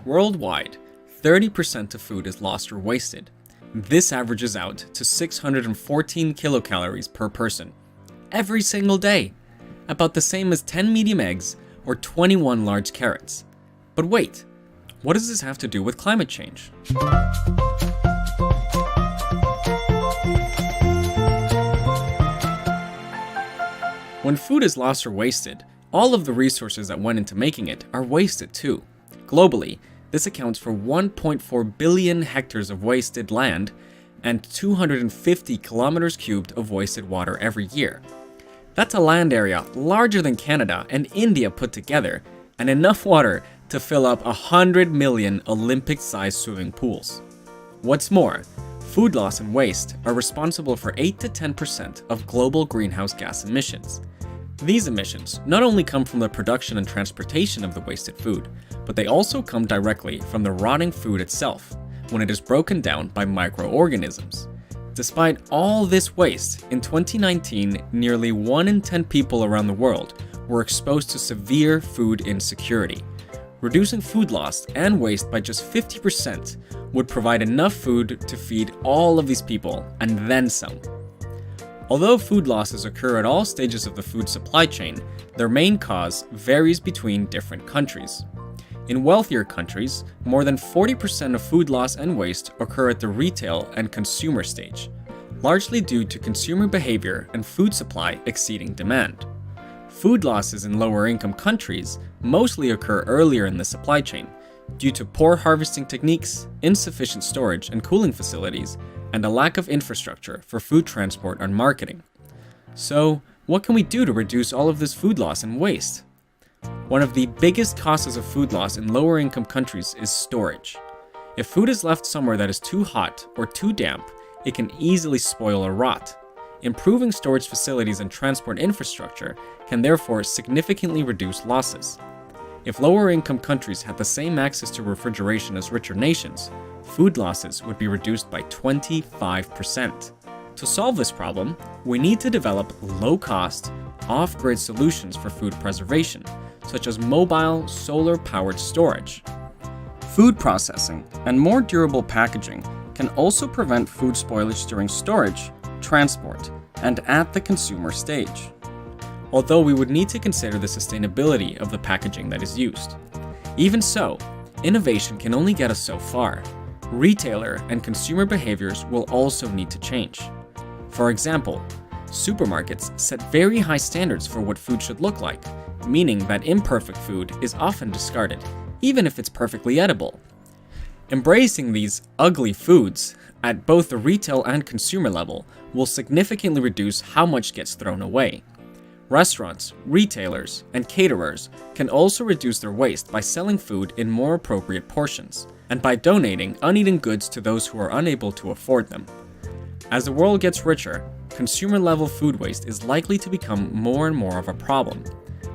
Worldwide, 30% of food is lost or wasted. This averages out to 614 kilocalories per person every single day, about the same as 10 medium eggs or 21 large carrots. But wait, what does this have to do with climate change? When food is lost or wasted, all of the resources that went into making it are wasted too. Globally, this accounts for 1.4 billion hectares of wasted land and 250 kilometers cubed of wasted water every year. That's a land area larger than Canada and India put together, and enough water to fill up 100 million Olympic-sized swimming pools. What's more, food loss and waste are responsible for 8 to 10% of global greenhouse gas emissions. These emissions not only come from the production and transportation of the wasted food, but they also come directly from the rotting food itself, when it is broken down by microorganisms. Despite all this waste, in 2019, nearly 1 in 10 people around the world were exposed to severe food insecurity. Reducing food loss and waste by just 50% would provide enough food to feed all of these people, and then some. Although food losses occur at all stages of the food supply chain, their main cause varies between different countries. In wealthier countries, more than 40% of food loss and waste occur at the retail and consumer stage, largely due to consumer behavior and food supply exceeding demand. Food losses in lower-income countries mostly occur earlier in the supply chain, due to poor harvesting techniques, insufficient storage and cooling facilities, and a lack of infrastructure for food transport and marketing. So, what can we do to reduce all of this food loss and waste? One of the biggest causes of food loss in lower income countries is storage. If food is left somewhere that is too hot or too damp, it can easily spoil or rot. Improving storage facilities and transport infrastructure can therefore significantly reduce losses. If lower income countries had the same access to refrigeration as richer nations, food losses would be reduced by 25%. To solve this problem, we need to develop low-cost, off-grid solutions for food preservation, such as mobile, solar-powered storage. Food processing and more durable packaging can also prevent food spoilage during storage, transport, and at the consumer stage. Although we would need to consider the sustainability of the packaging that is used. Even so, innovation can only get us so far. Retailer and consumer behaviors will also need to change. For example, supermarkets set very high standards for what food should look like, meaning that imperfect food is often discarded, even if it's perfectly edible. Embracing these ugly foods at both the retail and consumer level will significantly reduce how much gets thrown away. Restaurants, retailers, and caterers can also reduce their waste by selling food in more appropriate portions, and by donating uneaten goods to those who are unable to afford them. As the world gets richer, consumer-level food waste is likely to become more and more of a problem.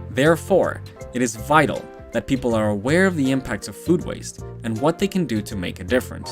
Therefore, it is vital that people are aware of the impacts of food waste and what they can do to make a difference.